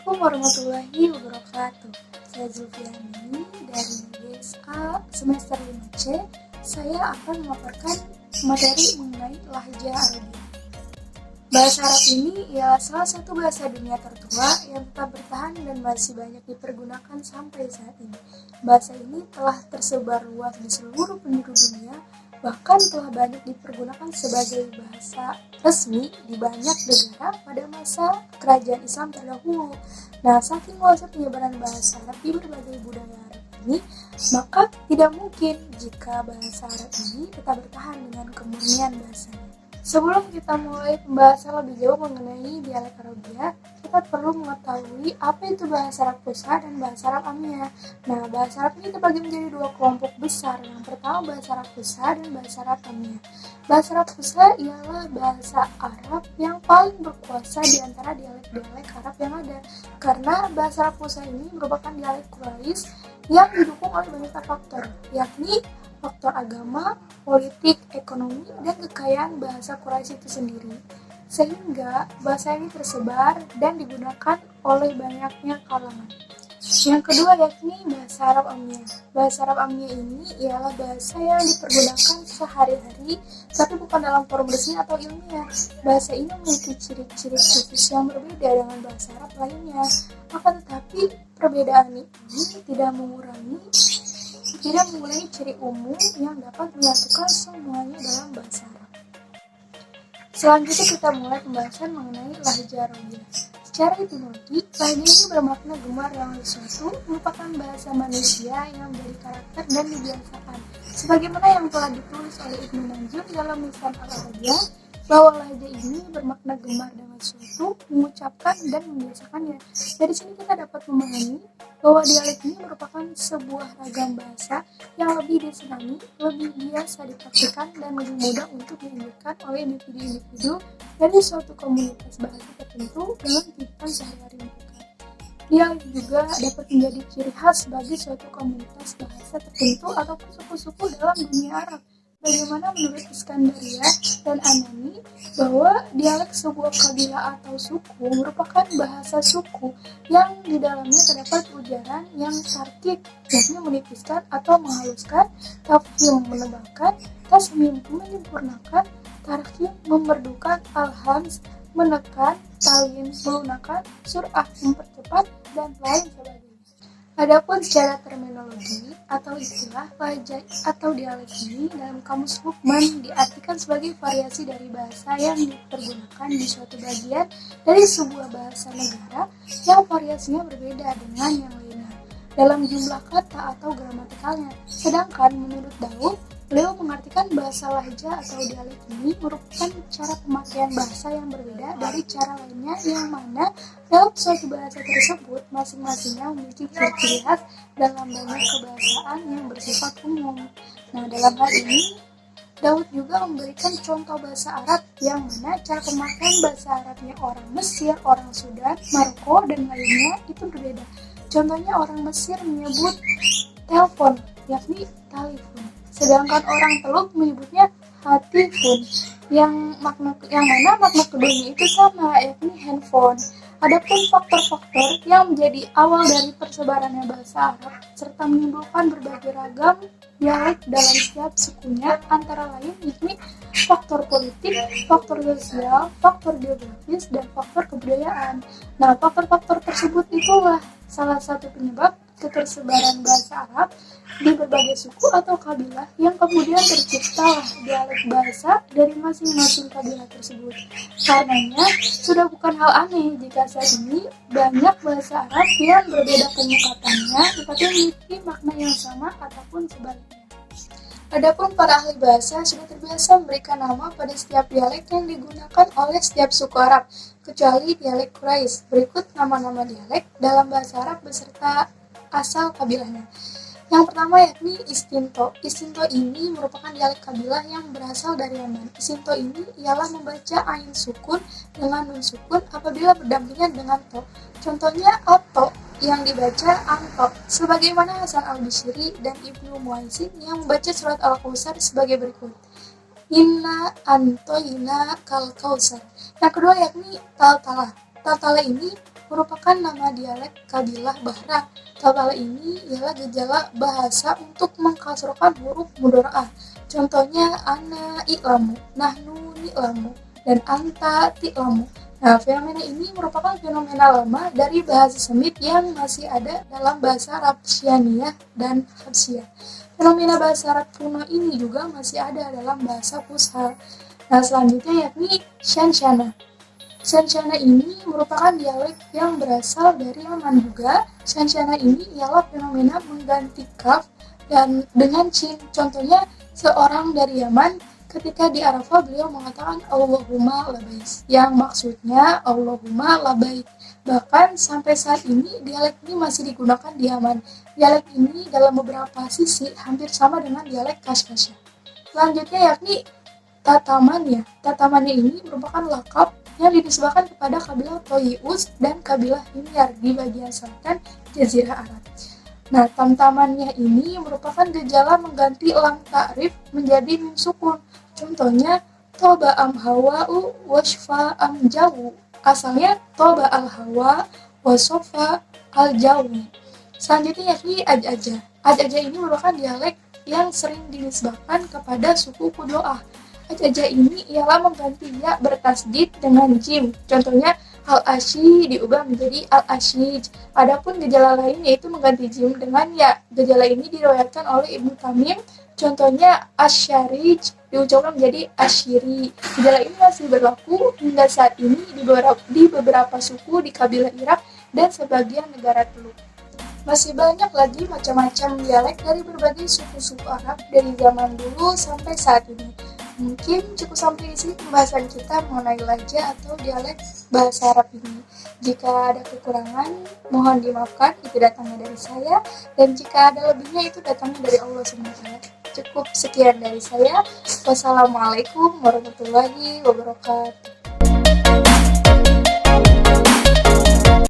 Assalamualaikum warahmatullahi wabarakatuh. Saya Zulfiani dari DSA semester 5C. Saya akan memaparkan materi mengenai lahjah Arabia. Bahasa Arab ini ialah salah satu bahasa dunia tertua yang tetap bertahan dan masih banyak dipergunakan sampai saat ini. Bahasa ini telah tersebar luas di seluruh penjuru dunia, bahkan telah banyak dipergunakan sebagai bahasa resmi di banyak negara pada masa kerajaan Islam terdahulu. Nah, saking luasnya penyebaran bahasa Arab di berbagai budaya Arab ini, maka tidak mungkin jika bahasa Arab ini tetap bertahan dengan kemurnian bahasanya. Sebelum kita mulai pembahasan lebih jauh mengenai dialek Arabia, kita perlu mengetahui apa itu bahasa Arab Fusha dan bahasa Arab Amiyah. Nah, bahasa Arab ini terbagi menjadi dua kelompok besar. Yang pertama bahasa Arab Fusha dan bahasa Arab Amiyah. Bahasa Arab Fusha ialah bahasa Arab yang paling berkuasa di antara dialek-dialek Arab yang ada. Karena bahasa Arab Fusha ini merupakan dialek Quraisy yang didukung oleh banyak faktor, yakni faktor agama, politik, ekonomi, dan kekayaan bahasa Quraisy itu sendiri. Sehingga bahasa ini tersebar dan digunakan oleh banyaknya kalangan. Yang kedua yakni bahasa Arab Amiyah. Bahasa Arab Amiyah ini ialah bahasa yang dipergunakan sehari-hari, tapi bukan dalam forum resmi atau ilmiah. Bahasa ini memiliki ciri-ciri khusus yang berbeda dengan bahasa Arab lainnya. Akan tetapi perbedaan ini tidak mengurangi ciri umum yang dapat menyatukan semuanya dalam bahasa Arab. Selanjutnya kita mulai pembahasan mengenai lahjah Arabia. Secara etimologi, lahjah ini bermakna gemar dalam sesuatu, merupakan bahasa manusia yang menjadi karakter dan dibiasakan. Sebagaimana yang telah ditulis oleh Ibnu Manzur dalam Lisan Al-Arabiyah, bahwa lahjah ini bermakna gemar dengan sesuatu, mengucapkan dan membiasakannya. Dari sini kita dapat memahami bahwa dialek ini merupakan sebuah ragam bahasa yang lebih disenangi, lebih biasa dipraktikkan, dan lebih mudah untuk dianjurkan oleh individu-individu dari suatu komunitas bahasa tertentu dalam kehidupan sehari-hari mereka. Dialek juga dapat menjadi ciri khas bagi suatu komunitas bahasa tertentu ataupun suku-suku dalam dunia Arab. Bagaimana menurut Iskandaria dan Anani bahwa dialek sebuah kabilah atau suku merupakan bahasa suku yang di dalamnya terdapat ujaran yang tarkik, yakni menipiskan atau menghaluskan, tafkhim menebalkan, tasmim menyempurnakan, tarhim memerdukan, alhams menekan, talim melunakkan, surah mempercepat, dan lain sebagainya. Adapun secara terminologi atau istilah lahjah atau dialek ini dalam kamus Luqman diartikan sebagai variasi dari bahasa yang dipergunakan di suatu bagian dari sebuah bahasa negara yang variasinya berbeda dengan yang lainnya dalam jumlah kata atau gramatikalnya. Sedangkan menurut Daud, beliau mengartikan bahasa lahjah atau dialek ini merupakan cara pemakaian bahasa yang berbeda dari cara lainnya yang mana dalam suatu bahasa tersebut masing-masingnya memiliki ciri-ciri khas dalam banyak kebahasaan yang bersifat umum. Nah, dalam hal ini Daud juga memberikan contoh bahasa Arab yang mana cara pemakaian bahasa Arabnya orang Mesir, orang Sudan, Maroko, dan lainnya itu berbeda. Contohnya orang Mesir menyebut telepon, yakni talifon. Sedangkan orang Teluk menyebutnya hatifun, yang mana makna keduanya itu sama, yakni handphone. Adapun faktor-faktor yang menjadi awal dari persebarannya bahasa Arab serta menimbulkan berbagai ragam dialek dalam setiap sukunya antara lain yakni faktor politik, faktor sosial, faktor geografis, dan faktor kebudayaan. Nah, faktor-faktor tersebut itulah salah satu penyebab ketersebaran bahasa Arab di berbagai suku atau kabilah yang kemudian terciptalah dialek bahasa dari masing-masing kabilah tersebut. Karenanya, sudah bukan hal aneh jika saat ini banyak bahasa Arab yang berbeda pengungkapannya tetapi memiliki makna yang sama ataupun sebaliknya. Adapun para ahli bahasa sudah terbiasa memberikan nama pada setiap dialek yang digunakan oleh setiap suku Arab, kecuali dialek Quraisy. Berikut nama-nama dialek dalam bahasa Arab beserta asal kabilahnya. Yang pertama yakni Istinto. Istinto ini merupakan dialek kabilah yang berasal dari Yaman. Istinto ini ialah membaca ain sukun dengan nun sukun apabila berdampingan dengan to. Contohnya ato yang dibaca anto. Sebagaimana Hasan al-Bishri dan Ibnu Muaisin yang membaca surat Al-Kautsar sebagai berikut. Inna antoina kal kausar. Yang kedua yakni taltalah. Taltalah ini merupakan nama dialek kabilah Bahra. Tabala ini ialah gejala bahasa untuk mengkasrokan huruf mudhora'ah. Contohnya ana i'lamu, nahnu ni'lamu, dan anta ti'lamu. Nah, fenomena ini merupakan fenomena lama dari bahasa Semit yang masih ada dalam bahasa Arab Syianiyah dan Habsyah. Fenomena bahasa Arab kuno ini juga masih ada dalam bahasa Fusha. Nah, selanjutnya yakni Shanshana. Shanshana ini merupakan dialek yang berasal dari Yaman juga. Shanshana ini ialah fenomena mengganti kaf dan dengan shin. Contohnya, seorang dari Yaman ketika di Arafah beliau mengatakan Allahumma labaik, yang maksudnya Allahumma labaik. Bahkan sampai saat ini dialek ini masih digunakan di Yaman. Dialek ini dalam beberapa sisi hampir sama dengan dialek Kashkasha. Selanjutnya yakni Tatamanya. Tatamanya ini merupakan lakap yang dinisbahkan kepada kabilah Toyius dan kabilah Himyar di bagian selatan Jazirah Arab. Nah, tamtamannya ini merupakan gejala mengganti lam ta'rif menjadi mim sukun. Contohnya, toba am hawa'u washfa am jawu. Asalnya toba al hawa wasofa al jawu. Selanjutnya yakni aj-aja. Aj-aja ini merupakan dialek yang sering dinisbahkan kepada suku Kudoah. Aj-aja ini ialah mengganti ya bertasdid dengan jim. Contohnya, al-asyi diubah menjadi al-asyij. Adapun gejala lain yaitu mengganti jim dengan ya. Gejala ini diriwayatkan oleh Ibnu Tamim. Contohnya, asyarij diucapkan menjadi asyiri. Gejala ini masih berlaku hingga saat ini di beberapa suku di kabilah Irak dan sebagian negara Teluk. Masih banyak lagi macam-macam dialek dari berbagai suku-suku Arab dari zaman dulu sampai saat ini. Mungkin cukup sampai di sini pembahasan kita mengenai lahja atau dialek bahasa Arab ini. Jika ada kekurangan, mohon dimaafkan, itu datangnya dari saya. Dan jika ada lebihnya, itu datangnya dari Allah SWT. Cukup sekian dari saya. Wassalamualaikum warahmatullahi wabarakatuh.